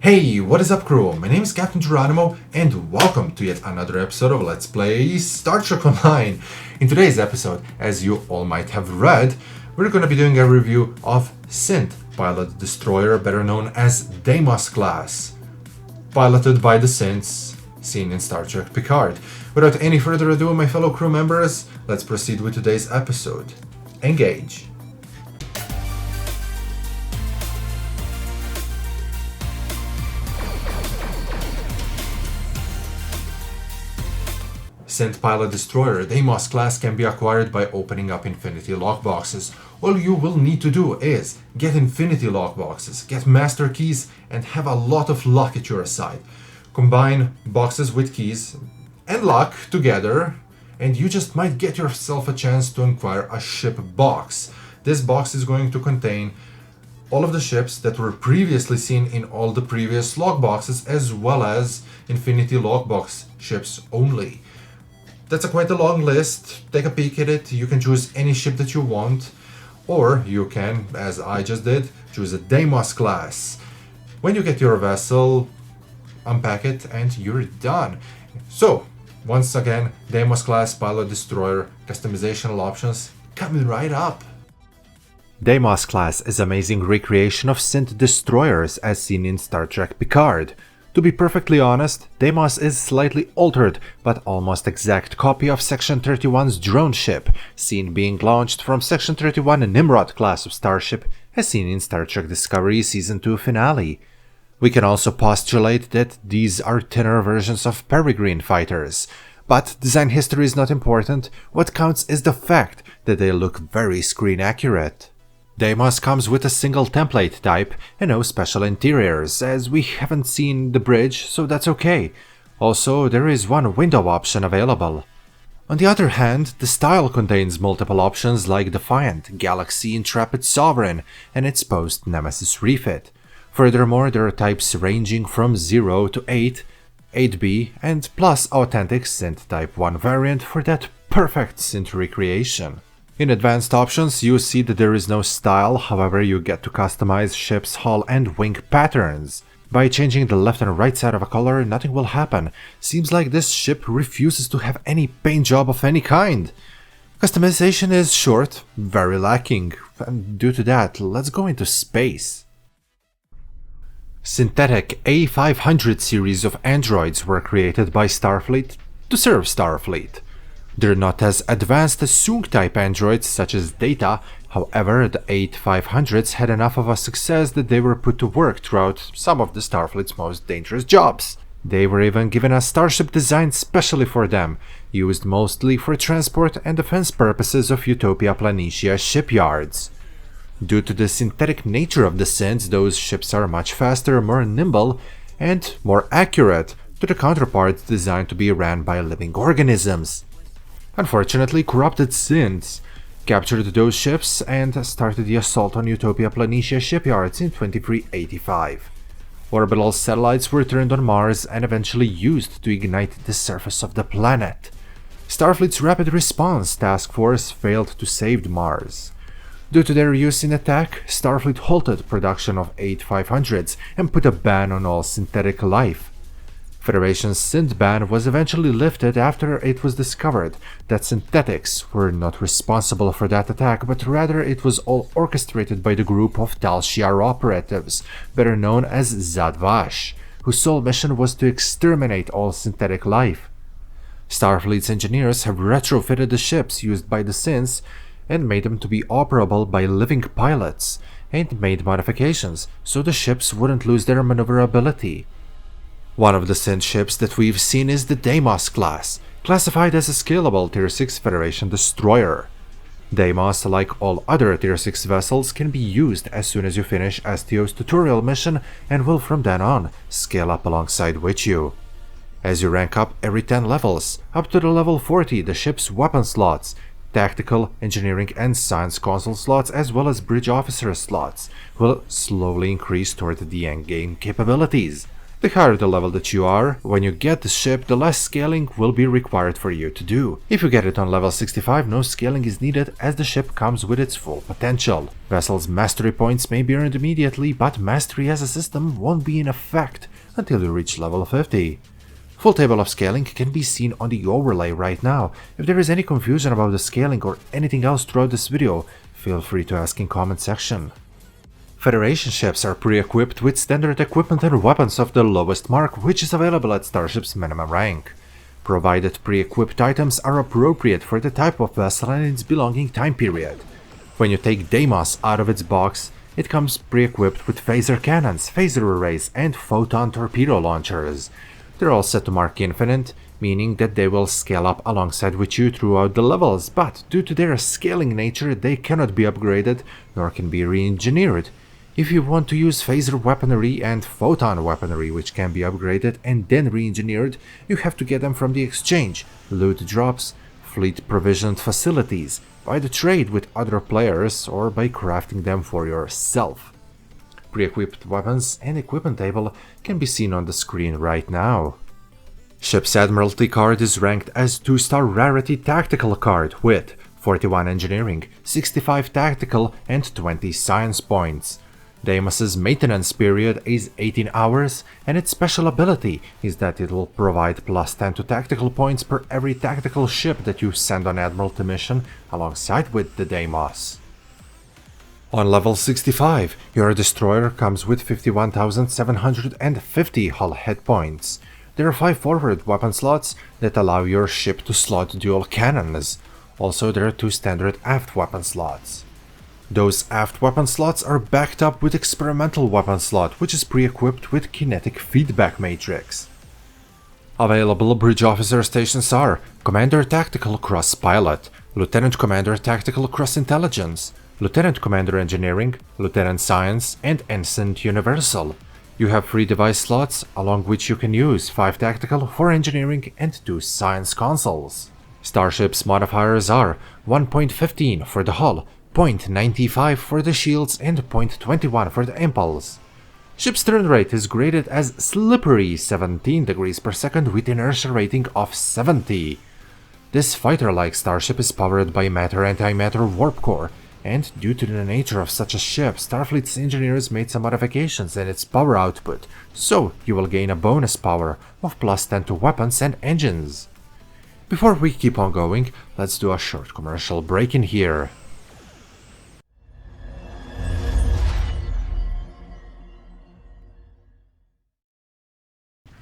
Hey, what is up crew? My name is Captain Geronimo and welcome to yet another episode of Let's Play Star Trek Online. In today's episode, as you all might have read, we're going to be doing a review of Synth, pilot destroyer better known as Deimos class, piloted by the Synths, seen in Star Trek Picard. Without any further ado, my fellow crew members, let's proceed with today's episode. Engage. Synth Pilot Destroyer Deimos class can be acquired by opening up Infinity lockboxes. All you will need to do is get Infinity lockboxes, get Master Keys, and have a lot of luck at your side. Combine boxes with keys and luck together, and you just might get yourself a chance to acquire a ship box. This box is going to contain all of the ships that were previously seen in all the previous lockboxes, as well as Infinity lockbox ships only. That's quite a long list. Take a peek at it. You can choose any ship that you want, or you can, as I just did, choose a Deimos class. When you get your vessel, unpack it and you're done. So, once again, Deimos class pilot destroyer customizational options coming right up. Deimos class is an amazing recreation of synth destroyers as seen in Star Trek Picard. To be perfectly honest, Deimos is slightly altered, but almost exact copy of Section 31's drone ship, seen being launched from Section 31 Nimrod class of starship, as seen in Star Trek Discovery Season 2 finale. We can also postulate that these are thinner versions of Peregrine fighters. But design history is not important, what counts is the fact that they look very screen accurate. Deimos comes with a single template type and no special interiors, as we haven't seen the bridge, so that's okay. Also, there is one window option available. On the other hand, the style contains multiple options like Defiant, Galaxy, Intrepid Sovereign, and its post-Nemesis refit. Furthermore, there are types ranging from 0 to 8, 8B, and plus authentic Synth Type 1 variant for that perfect synth recreation. In advanced options, you see that there is no style, however you get to customize ship's hull and wing patterns. By changing the left and right side of a color, nothing will happen. Seems like this ship refuses to have any paint job of any kind. Customization is short, very lacking, and due to that, let's go into space. Synthetic A500 series of androids were created by Starfleet to serve Starfleet. They're not as advanced as Soong-type androids such as Data, however the 8500s had enough of a success that they were put to work throughout some of the Starfleet's most dangerous jobs. They were even given a starship designed specially for them, used mostly for transport and defense purposes of Utopia Planitia shipyards. Due to the synthetic nature of the synths, those ships are much faster, more nimble, and more accurate to the counterparts designed to be ran by living organisms. Unfortunately, corrupted synths captured those ships and started the assault on Utopia Planitia shipyards in 2385. Orbital satellites were turned on Mars and eventually used to ignite the surface of the planet. Starfleet's Rapid Response Task Force failed to save Mars. Due to their use in attack, Starfleet halted production of 8500s and put a ban on all synthetic life. Federation's synth ban was eventually lifted after it was discovered that synthetics were not responsible for that attack, but rather it was all orchestrated by the group of Tal Shiar operatives, better known as Zhat Vash, whose sole mission was to exterminate all synthetic life. Starfleet's engineers have retrofitted the ships used by the synths and made them to be operable by living pilots, and made modifications so the ships wouldn't lose their maneuverability. One of the synth ships that we've seen is the Deimos class, classified as a scalable Tier 6 Federation destroyer. Deimos, like all other Tier 6 vessels, can be used as soon as you finish STO's tutorial mission and will from then on scale up alongside with you. As you rank up every 10 levels, up to the level 40, the ship's weapon slots, tactical, engineering and science console slots as well as bridge officer slots will slowly increase toward the endgame capabilities. The higher the level that you are, when you get the ship, the less scaling will be required for you to do. If you get it on level 65, no scaling is needed as the ship comes with its full potential. Vessel's mastery points may be earned immediately, but mastery as a system won't be in effect until you reach level 50. Full table of scaling can be seen on the overlay right now. If there is any confusion about the scaling or anything else throughout this video, feel free to ask in comment section. Federation ships are pre-equipped with standard equipment and weapons of the lowest mark, which is available at Starship's minimum rank. Provided pre-equipped items are appropriate for the type of vessel and its belonging time period. When you take Deimos out of its box, it comes pre-equipped with phaser cannons, phaser arrays, and photon torpedo launchers. They're all set to mark infinite, meaning that they will scale up alongside with you throughout the levels, but due to their scaling nature they cannot be upgraded nor can be re-engineered. If you want to use phaser weaponry and photon weaponry, which can be upgraded and then re-engineered, you have to get them from the exchange, loot drops, fleet provisioned facilities, by the trade with other players, or by crafting them for yourself. Pre-equipped weapons and equipment table can be seen on the screen right now. Ship's Admiralty card is ranked as 2-star rarity tactical card with 41 engineering, 65 tactical, and 20 science points. Deimos' maintenance period is 18 hours, and its special ability is that it will provide plus 10 to tactical points per every tactical ship that you send on Admiralty mission alongside with the Deimos. On level 65, your destroyer comes with 51,750 hull hit points. There are 5 forward weapon slots that allow your ship to slot dual cannons. Also, there are 2 standard aft weapon slots. Those aft weapon slots are backed up with experimental weapon slot, which is pre-equipped with kinetic feedback matrix. Available bridge officer stations are Commander Tactical Cross Pilot, Lieutenant Commander Tactical Cross Intelligence, Lieutenant Commander Engineering, Lieutenant Science, and Ensign Universal. You have 3 device slots, along which you can use 5 tactical, 4 engineering, and 2 science consoles. Starship's modifiers are 1.15 for the hull, 0.95 for the shields, and 0.21 for the impulse. Ship's turn rate is graded as slippery 17 degrees per second with inertia rating of 70. This fighter-like starship is powered by matter-antimatter warp core, and due to the nature of such a ship, Starfleet's engineers made some modifications in its power output, so you will gain a bonus power of plus 10 to weapons and engines. Before we keep on going, let's do a short commercial break in here.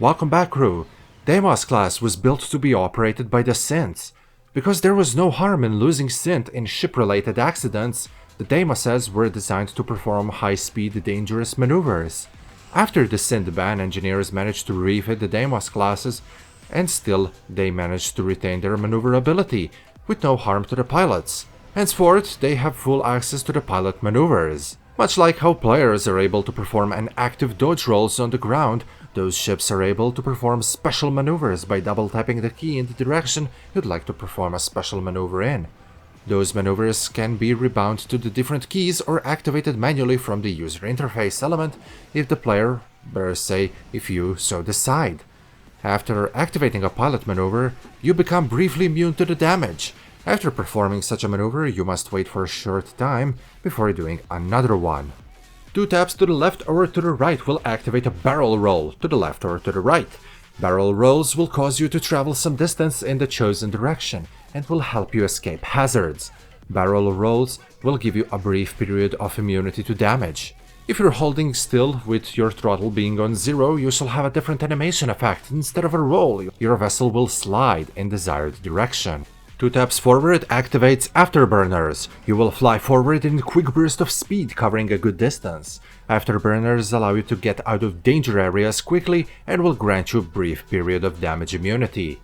Welcome back, crew. Deimos class was built to be operated by the Synths. Because there was no harm in losing Synth in ship-related accidents, the Deimoses were designed to perform high-speed, dangerous maneuvers. After the Synth ban, engineers managed to refit the Deimos classes, and still they managed to retain their maneuverability, with no harm to the pilots. Henceforth, they have full access to the pilot maneuvers. Much like how players are able to perform an active dodge rolls on the ground, those ships are able to perform special maneuvers by double-tapping the key in the direction you'd like to perform a special maneuver in. Those maneuvers can be rebound to the different keys or activated manually from the user interface element if the player, better say, if you so decide. After activating a pilot maneuver, you become briefly immune to the damage. After performing such a maneuver, you must wait for a short time before doing another one. 2 taps to the left or to the right will activate a barrel roll to the left or to the right. Barrel rolls will cause you to travel some distance in the chosen direction and will help you escape hazards. Barrel rolls will give you a brief period of immunity to damage. If you're holding still with your throttle being on 0, you shall have a different animation effect. Instead of a roll, your vessel will slide in desired direction. 2 taps forward activates Afterburners. You will fly forward in a quick burst of speed, covering a good distance. Afterburners allow you to get out of danger areas quickly and will grant you a brief period of damage immunity.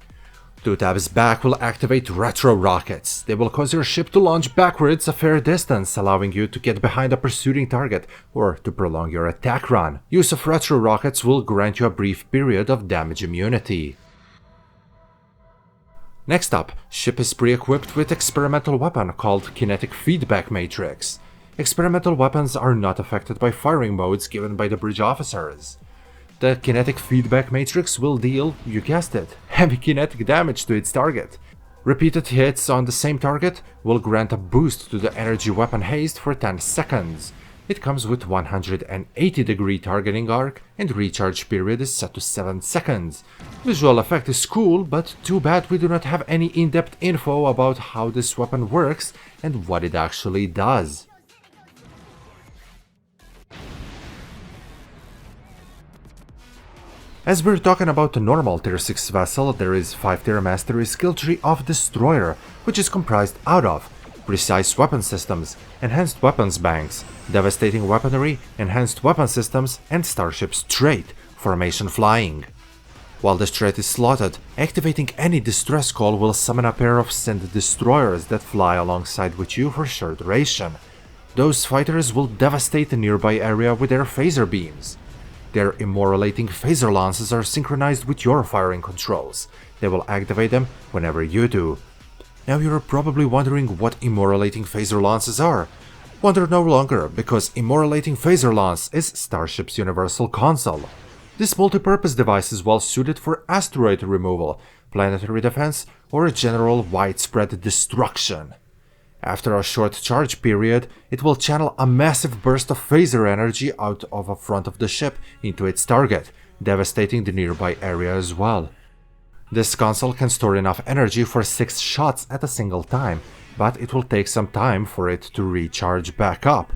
2 taps back will activate Retro Rockets. They will cause your ship to launch backwards a fair distance, allowing you to get behind a pursuing target or to prolong your attack run. Use of Retro Rockets will grant you a brief period of damage immunity. Next up, ship is pre-equipped with experimental weapon called Kinetic Feedback Matrix. Experimental weapons are not affected by firing modes given by the bridge officers. The kinetic feedback matrix will deal, you guessed it, heavy kinetic damage to its target. Repeated hits on the same target will grant a boost to the energy weapon haste for 10 seconds. It comes with 180-degree targeting arc, and recharge period is set to 7 seconds. Visual effect is cool, but too bad we do not have any in-depth info about how this weapon works and what it actually does. As we're talking about the normal tier 6 vessel, there is 5-tier mastery skill tree of Destroyer, which is comprised out of precise weapon systems, enhanced weapons banks, devastating weaponry, enhanced weapon systems, and starship's trait, formation flying. While this trait is slotted, activating any distress call will summon a pair of Synth destroyers that fly alongside with you for short duration. Those fighters will devastate the nearby area with their phaser beams. Their immoralating phaser lances are synchronized with your firing controls. They will activate them whenever you do. Now you're probably wondering what immoralating phaser lances are. Wonder no longer, because immoralating phaser lance is Starship's universal console. This multi-purpose device is well suited for asteroid removal, planetary defense, or general widespread destruction. After a short charge period, it will channel a massive burst of phaser energy out of the front of the ship into its target, devastating the nearby area as well. This console can store enough energy for 6 shots at a single time, but it will take some time for it to recharge back up.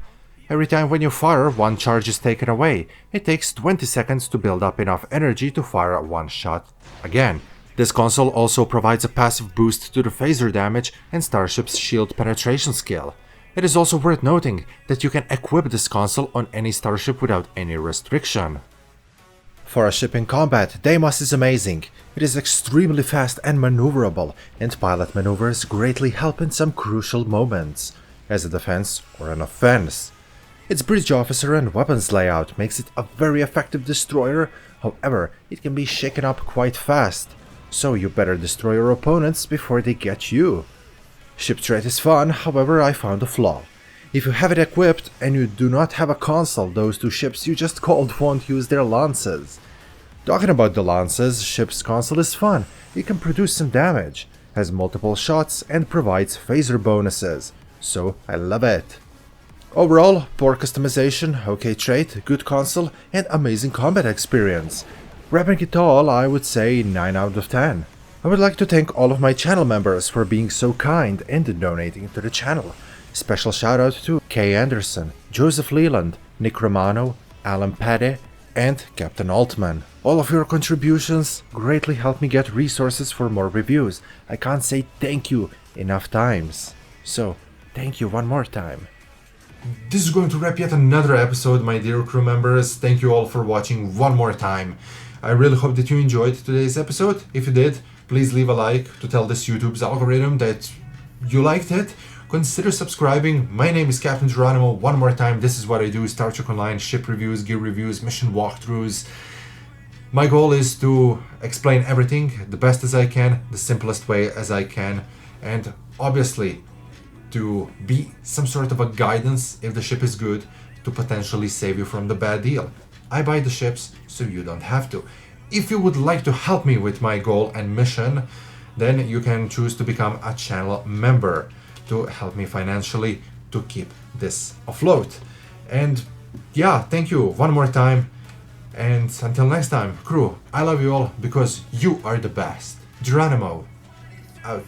Every time when you fire, 1 charge is taken away. It takes 20 seconds to build up enough energy to fire 1 shot again. This console also provides a passive boost to the phaser damage and Starship's shield penetration skill. It is also worth noting that you can equip this console on any starship without any restriction. For a ship in combat, Deimos is amazing. It is extremely fast and maneuverable, and pilot maneuvers greatly help in some crucial moments, as a defense or an offense. Its bridge officer and weapons layout makes it a very effective destroyer, however, it can be shaken up quite fast, so you better destroy your opponents before they get you. Ship trait is fun, however I found a flaw. If you have it equipped and you do not have a console, those 2 ships you just called won't use their lances. Talking about the lances, ship's console is fun. It can produce some damage, has multiple shots, and provides phaser bonuses, so I love it. Overall, poor customization, okay trait, good console, and amazing combat experience. Wrapping it all, I would say 9 out of 10. I would like to thank all of my channel members for being so kind and donating to the channel. Special shout out to Kay Anderson, Joseph Leland, Nick Romano, Alan Pade, and Captain Altman. All of your contributions greatly help me get resources for more reviews. I can't say thank you enough times. So, thank you one more time. This is going to wrap yet another episode, my dear crew members. Thank you all for watching one more time. I really hope that you enjoyed today's episode. If you did, please leave a like to tell this YouTube's algorithm that you liked it. Consider subscribing. My name is Captain Geronimo. One more time, this is what I do: Star Trek Online, ship reviews, gear reviews, mission walkthroughs. My goal is to explain everything the best as I can, the simplest way as I can, and obviously to be some sort of a guidance if the ship is good, to potentially save you from the bad deal. I buy the ships so you don't have to. If you would like to help me with my goal and mission, then you can choose to become a channel member to help me financially to keep this afloat. And yeah, thank you one more time. And until next time, crew, I love you all because you are the best. Geronimo, out.